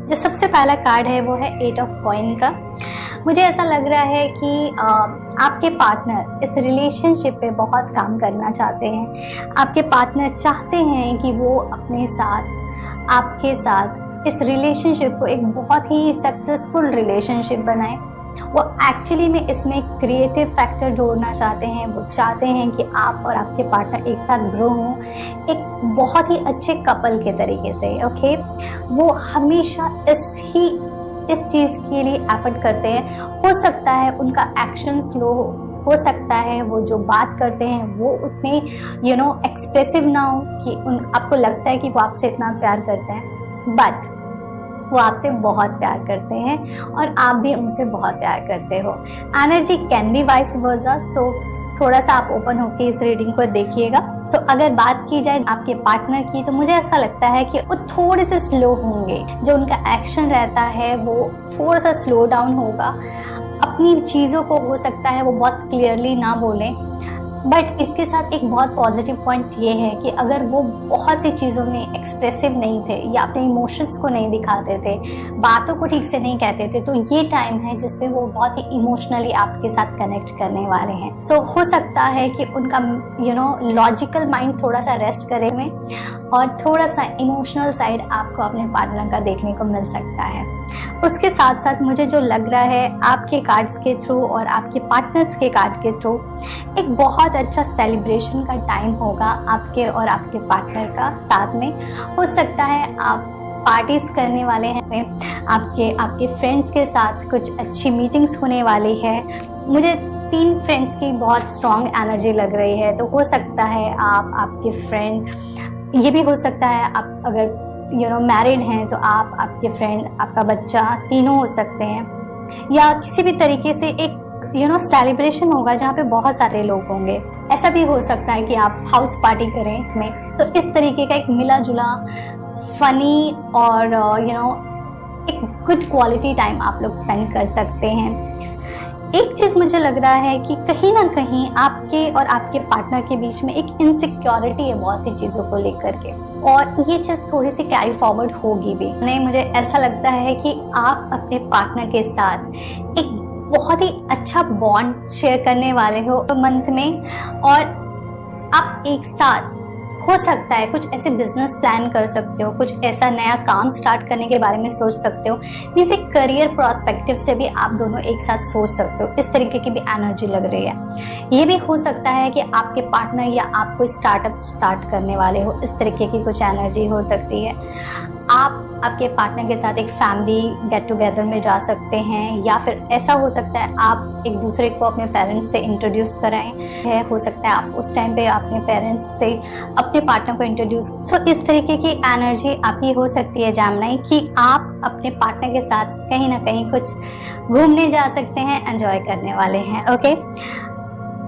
जो सबसे पहला कार्ड है वो है 8 ऑफ कॉइन का। मुझे ऐसा लग रहा है कि आपके पार्टनर इस रिलेशनशिप पे बहुत काम करना चाहते हैं। आपके पार्टनर चाहते हैं कि वो अपने साथ, आपके साथ इस रिलेशनशिप को एक बहुत ही सक्सेसफुल रिलेशनशिप बनाएं। वो एक्चुअली में इसमें क्रिएटिव फैक्टर जोड़ना चाहते हैं। वो चाहते हैं कि आप और आपके पार्टनर एक साथ ग्रो हों एक बहुत ही अच्छे कपल के तरीके से। ओके, वो हमेशा इस चीज़ के लिए एफर्ट करते हैं। हो सकता है उनका एक्शन स्लो हो सकता है वो जो बात करते हैं वो उतने एक्सप्रेसिव ना हो कि आपको लगता है कि वो आपसे इतना प्यार करते हैं, बट वो आपसे बहुत प्यार करते हैं और आप भी उनसे बहुत प्यार करते हो। Energy can be vice versa, so थोड़ा सा आप ओपन होकर इस रीडिंग को देखिएगा। सो अगर बात की जाए आपके पार्टनर की, तो मुझे ऐसा लगता है कि वो थोड़े से स्लो होंगे। जो उनका एक्शन रहता है वो थोड़ा सा स्लो डाउन होगा। अपनी चीज़ों को हो सकता है वो बहुत क्लियरली ना बोलें, बट इसके साथ एक बहुत पॉजिटिव पॉइंट ये है कि अगर वो बहुत सी चीज़ों में एक्सप्रेसिव नहीं थे या अपने इमोशंस को नहीं दिखाते थे, बातों को ठीक से नहीं कहते थे, तो ये टाइम है जिसपे वो बहुत ही इमोशनली आपके साथ कनेक्ट करने वाले हैं। सो हो सकता है कि उनका लॉजिकल माइंड थोड़ा सा रेस्ट करे में और थोड़ा सा इमोशनल साइड आपको अपने पार्टनर का देखने को मिल सकता है। उसके साथ साथ मुझे जो लग रहा है आपके कार्ड्स के थ्रू और आपके पार्टनर्स के कार्ड के थ्रू एक बहुत अच्छा सेलिब्रेशन का टाइम होगा आपके और आपके पार्टनर का साथ में। हो सकता है आप पार्टीज करने वाले हैं, आपके फ्रेंड्स के साथ कुछ अच्छी मीटिंग्स होने वाली है। मुझे 3 फ्रेंड्स की बहुत स्ट्रॉन्ग एनर्जी लग रही है, तो हो सकता है आपके फ्रेंड, ये भी हो सकता है आप अगर मैरिड हैं तो आप, आपके फ्रेंड, आपका बच्चा, तीनों हो सकते हैं, या किसी भी तरीके से एक सेलिब्रेशन होगा जहाँ पे बहुत सारे लोग होंगे। ऐसा भी हो सकता है कि आप हाउस पार्टी करें में, तो इस तरीके का एक मिला जुला फनी और एक गुड क्वालिटी टाइम आप लोग स्पेंड कर सकते हैं। एक चीज मुझे लग रहा है कि कहीं ना कहीं आपके और आपके पार्टनर के बीच में एक इनसिक्योरिटी है बहुत सी चीजों को लेकर के, और ये चीज थोड़ी सी कैरी फॉरवर्ड होगी भी नहीं। मुझे ऐसा लगता है कि आप अपने पार्टनर के साथ एक बहुत ही अच्छा बॉन्ड शेयर करने वाले हो मंथ में, और आप एक साथ हो सकता है कुछ ऐसे बिजनेस प्लान कर सकते हो, कुछ ऐसा नया काम स्टार्ट करने के बारे में सोच सकते हो। मीन्स एक करियर प्रोस्पेक्टिव से भी आप दोनों एक साथ सोच सकते हो। इस तरीके की भी एनर्जी लग रही है। ये भी हो सकता है कि आपके पार्टनर या आप कोई स्टार्टअप स्टार्ट करने वाले हो, इस तरीके की कुछ एनर्जी हो सकती है। आप आपके पार्टनर के साथ एक फैमिली गेट टुगेदर में जा सकते हैं, या फिर ऐसा हो सकता है आप एक दूसरे को अपने पेरेंट्स से इंट्रोड्यूस कराएं है। हो सकता है आप उस टाइम पे अपने पेरेंट्स से अपने पार्टनर को इंट्रोड्यूस। सो इस तरीके की एनर्जी आपकी हो सकती है जामनाई, कि आप अपने पार्टनर के साथ कहीं ना कहीं कुछ घूमने जा सकते हैं, एंजॉय करने वाले हैं। ओके,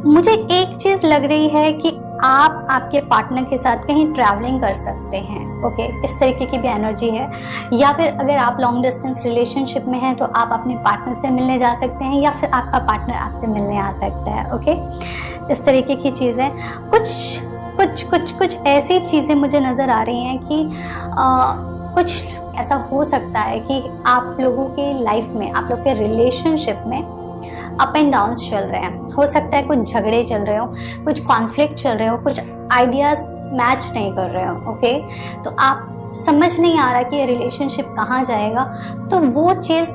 मुझे एक चीज लग रही है कि आप आपके पार्टनर के साथ कहीं ट्रैवलिंग कर सकते हैं। ओके, इस तरीके की भी एनर्जी है। या फिर अगर आप लॉन्ग डिस्टेंस रिलेशनशिप में हैं तो आप अपने पार्टनर से मिलने जा सकते हैं, या फिर आपका पार्टनर आपसे मिलने आ सकता है। ओके, इस तरीके की चीजें, कुछ ऐसी चीजें मुझे नजर आ रही हैं कि कुछ ऐसा हो सकता है कि आप लोगों के लाइफ में, आप लोग के रिलेशनशिप में अप एंड डाउन्स चल रहे हैं। हो सकता है कुछ झगड़े चल रहे हो, कुछ कॉन्फ्लिक्ट चल रहे हो, कुछ आइडियाज मैच नहीं कर रहे हो। ओके, तो आप समझ नहीं आ रहा कि ये रिलेशनशिप कहाँ जाएगा, तो वो चीज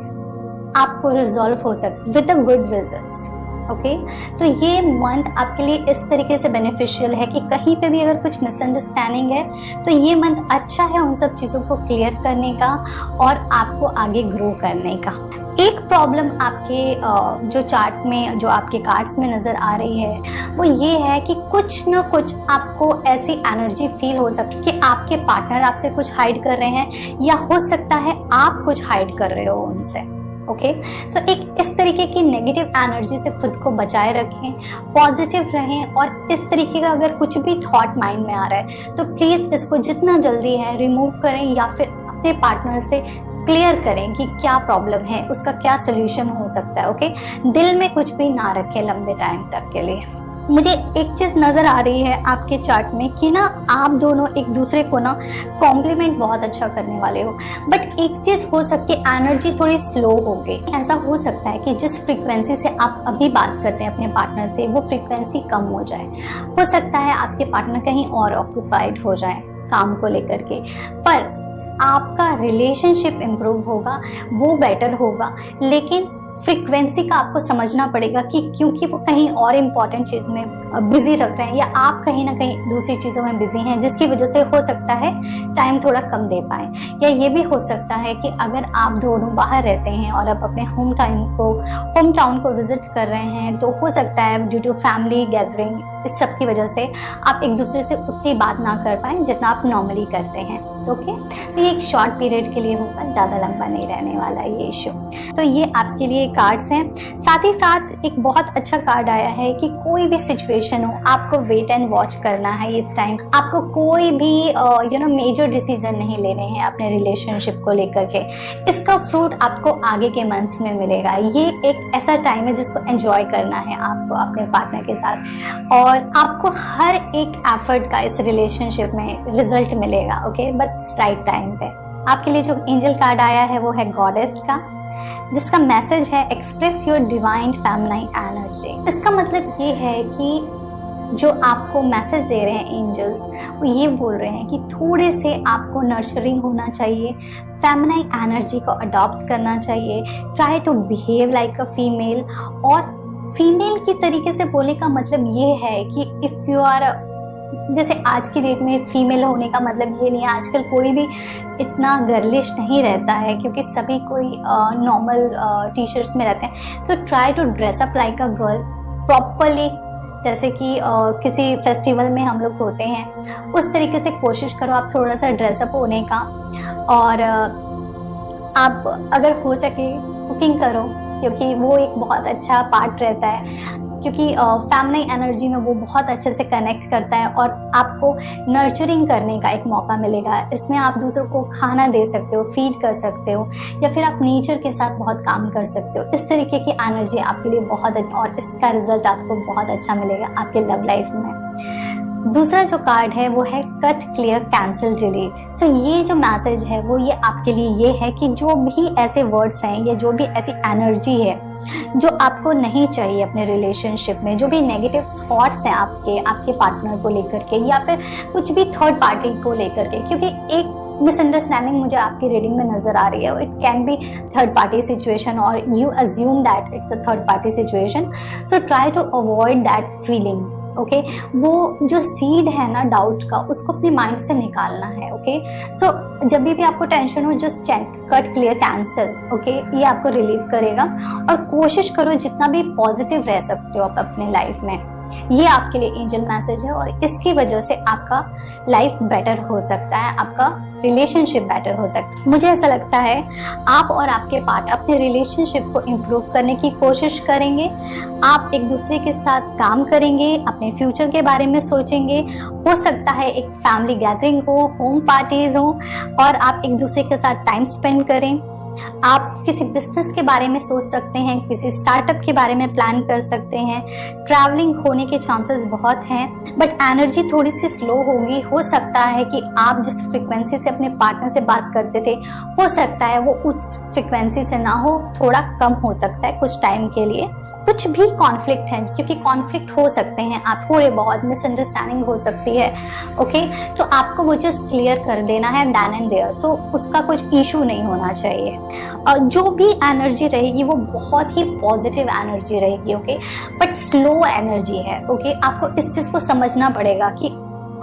आपको रिजॉल्व हो सकती है with a good results. Okay, तो ये मंथ आपके लिए इस तरीके से बेनिफिशियल है कि कहीं पे भी अगर कुछ मिसअंडरस्टैंडिंग है तो ये मंथ अच्छा है उन सब चीज़ों को क्लियर करने का और आपको आगे ग्रो करने का। एक प्रॉब्लम आपके जो चार्ट में, जो आपके कार्ड्स में नज़र आ रही है, वो ये है कि कुछ ना कुछ आपको ऐसी एनर्जी फील हो सकती है कि आपके पार्टनर आपसे कुछ हाइड कर रहे हैं, या हो सकता है आप कुछ हाइड कर रहे हो उनसे। ओके, तो एक इस तरीके की नेगेटिव एनर्जी से खुद को बचाए रखें, पॉजिटिव रहें, और इस तरीके का अगर कुछ भी थॉट माइंड में आ रहा है तो प्लीज़ इसको जितना जल्दी है रिमूव करें, या फिर अपने पार्टनर से क्लियर करें कि क्या प्रॉब्लम है, उसका क्या सोल्यूशन हो सकता है। ओके, दिल में कुछ भी ना रखें लंबे टाइम तक के लिए। मुझे एक चीज नजर आ रही है आपके चार्ट में कि ना आप दोनों एक दूसरे को ना कॉम्प्लीमेंट बहुत अच्छा करने वाले हो, बट एक चीज हो सकती है एनर्जी थोड़ी स्लो हो गई। ऐसा हो सकता है कि जिस फ्रीक्वेंसी से आप अभी बात करते हैं अपने पार्टनर से वो फ्रीक्वेंसी कम हो जाए। हो सकता है आपके पार्टनर कहीं और ऑक्यूपाइड हो जाए काम को लेकर के, पर आपका रिलेशनशिप इम्प्रूव होगा, वो बेटर होगा। लेकिन फ्रीक्वेंसी का आपको समझना पड़ेगा कि क्योंकि वो कहीं और इम्पॉर्टेंट चीज में बिजी रख रहे हैं या आप कहीं ना कहीं दूसरी चीजों में बिजी हैं, जिसकी वजह से हो सकता है टाइम थोड़ा कम दे पाए। या ये भी हो सकता है कि अगर आप दोनों बाहर रहते हैं और आप अपने होम टाउन को विजिट कर रहे हैं, तो हो सकता है ड्यू टू फैमिली गैदरिंग इस सब की वजह से आप एक दूसरे से उतनी बात ना कर पाए जितना आप नॉर्मली करते हैं। ओके, तो ये एक शॉर्ट पीरियड के लिए होगा, ज़्यादा लंबा नहीं रहने वाला ये इशू। तो ये आपके लिए कार्ड्स हैं। साथ ही साथ एक बहुत अच्छा कार्ड आया है कि कोई भी सिचुएशन हो आपको वेट एंड वॉच करना है इस टाइम। आपको कोई भी मेजर डिसीजन नहीं लेने हैं अपने रिलेशनशिप को लेकर के। इसका फ्रूट आपको आगे के मंथ्स में मिलेगा। ये एक ऐसा टाइम है जिसको एंजॉय करना है आपको अपने पार्टनर के साथ, और आपको हर एक एफर्ट का इस रिलेशनशिप में रिजल्ट मिलेगा। ओके, बट राइट टाइम पे। आपके लिए जो एंजल कार्ड आया है वो है गॉडेस का, जिसका मैसेज है express your divine feminine energy. इसका मतलब ये है कि जो आपको मैसेज दे रहे हैं एंजल्स, वो ये बोल रहे हैं कि थोड़े से आपको नर्चरिंग होना चाहिए, फेमिनाइन एनर्जी को अडॉप्ट करना चाहिए, try to behave like a female. और फीमेल की तरीके से बोलने का मतलब ये है कि इफ़ यू आर, जैसे आज की डेट में फीमेल होने का मतलब ये नहीं है, आजकल कोई भी इतना गर्लिश नहीं रहता है क्योंकि सभी कोई नॉर्मल टी शर्ट्स में रहते हैं। तो try to dress up like a girl properly, जैसे कि किसी फेस्टिवल में हम लोग होते हैं उस तरीके से कोशिश करो आप थोड़ा सा ड्रेसअप होने का। और आप अगर हो सके कुकिंग करो, क्योंकि वो एक बहुत अच्छा पार्ट रहता है, क्योंकि फैमिली एनर्जी में वो बहुत अच्छे से कनेक्ट करता है और आपको नर्चरिंग करने का एक मौका मिलेगा। इसमें आप दूसरों को खाना दे सकते हो, फीड कर सकते हो, या फिर आप नेचर के साथ बहुत काम कर सकते हो। इस तरीके की एनर्जी आपके लिए बहुत अच्छा, और इसका रिजल्ट आपको बहुत अच्छा मिलेगा आपके लव लाइफ में। दूसरा जो कार्ड है वो है कट, क्लियर, कैंसिल, डिलीट। सो ये जो मैसेज है वो ये आपके लिए ये है कि जो भी ऐसे वर्ड्स हैं या जो भी ऐसी एनर्जी है जो आपको नहीं चाहिए अपने रिलेशनशिप में, जो भी नेगेटिव थॉट्स हैं आपके पार्टनर को लेकर के या फिर कुछ भी थर्ड पार्टी को लेकर के, क्योंकि एक मिसअंडरस्टैंडिंग मुझे आपकी रीडिंग में नजर आ रही है। It can be third party situation और you assume that it's a third party situation, so try to avoid that feeling. Okay, वो जो सीड है ना डाउट का, उसको अपने माइंड से निकालना है। ओके, सो जब भी आपको टेंशन हो just check cut, clear, cancel. Okay, ये आपको रिलीव करेगा। और कोशिश करो जितना भी पॉजिटिव रह सकते हो आप अपने लाइफ में। ये आपके लिए एंजल मैसेज है और इसकी वजह से आपका लाइफ बेटर हो सकता है, आपका रिलेशनशिप बेटर हो सकता है। मुझे ऐसा लगता है आप और आपके पार्टनर अपने रिलेशनशिप को इम्प्रूव करने की कोशिश करेंगे। आप एक दूसरे के साथ काम करेंगे, अपने फ्यूचर के बारे में सोचेंगे। हो सकता है एक फैमिली गैदरिंग हो, होम पार्टीज हो, और आप एक दूसरे के साथ टाइम स्पेंड करें। आप किसी बिजनेस के बारे में सोच सकते हैं, किसी स्टार्टअप के बारे में प्लान कर सकते हैं। ट्रैवलिंग होने के चांसेस बहुत हैं, बट एनर्जी थोड़ी सी स्लो होगी। हो सकता है कि आप जिस फ्रीक्वेंसी से अपने पार्टनर से बात करते थे, हो सकता है वो उस फ्रीक्वेंसी से ना हो, थोड़ा कम हो सकता है कुछ टाइम के लिए। कुछ भी कॉन्फ्लिक्ट है, क्योंकि कॉन्फ्लिक्ट हो सकते हैं, आप थोड़े बहुत मिसअंडरस्टैंडिंग हो सकती है। ओके, तो आपको वो चीज क्लियर कर देना है देन एंड देयर, सो उसका कुछ इशू नहीं होना चाहिए। जो भी एनर्जी रहेगी वो बहुत ही पॉजिटिव एनर्जी रहेगी। ओके, बट स्लो एनर्जी है। ओके, आपको इस चीज को समझना पड़ेगा कि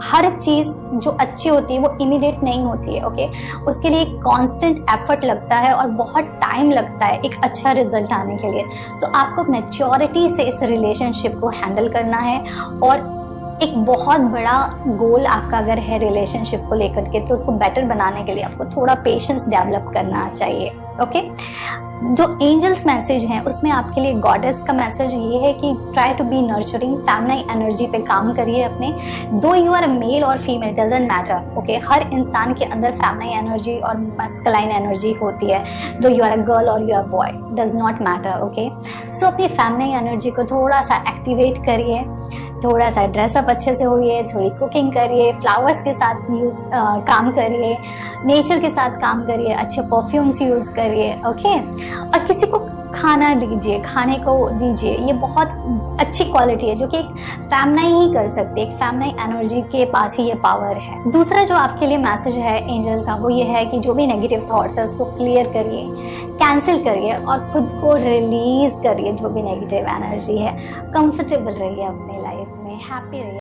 हर चीज जो अच्छी होती है वो इमीडिएट नहीं होती है। ओके, उसके लिए कांस्टेंट एफर्ट लगता है और बहुत टाइम लगता है एक अच्छा रिजल्ट आने के लिए। तो आपको मैच्योरिटी से इस रिलेशनशिप को हैंडल करना है, और एक बहुत बड़ा गोल आपका अगर है रिलेशनशिप को लेकर के, तो उसको बेटर बनाने के लिए आपको थोड़ा पेशेंस डेवलप करना चाहिए। ओके, जो एंजल्स मैसेज हैं उसमें आपके लिए गॉडेस का मैसेज ये है कि try to be nurturing, feminine energy पे काम करिए अपने। दो यू आर मेल और फीमेल डजंट मैटर। ओके, हर इंसान के अंदर फेमिनाइन एनर्जी और मैस्कुलाइन एनर्जी होती है। Though you are a girl और you are boy, does not matter. Okay, so अपनी फेमिनाइन एनर्जी को थोड़ा सा एक्टिवेट करिए। थोड़ा सा ड्रेसअप अच्छे से होइए, थोड़ी कुकिंग करिए, फ्लावर्स के साथ काम करिए, नेचर के साथ काम करिए, अच्छे परफ्यूम्स यूज़ करिए, ओके। और किसी को खाना दीजिए, खाने को दीजिए, ये बहुत अच्छी क्वालिटी है जो कि एक फैमिनाई ही कर सकती है, एक फैमिनाई एनर्जी के पास ही ये पावर है। दूसरा जो आपके लिए मैसेज है एंजल का, वो ये है कि जो भी नेगेटिव थॉट्स है उसको क्लियर करिए, कैंसिल करिए और खुद को रिलीज करिए जो भी नेगेटिव एनर्जी है। कंफर्टेबल रहिए अपनी लाइफ में, हैप्पी रहिए।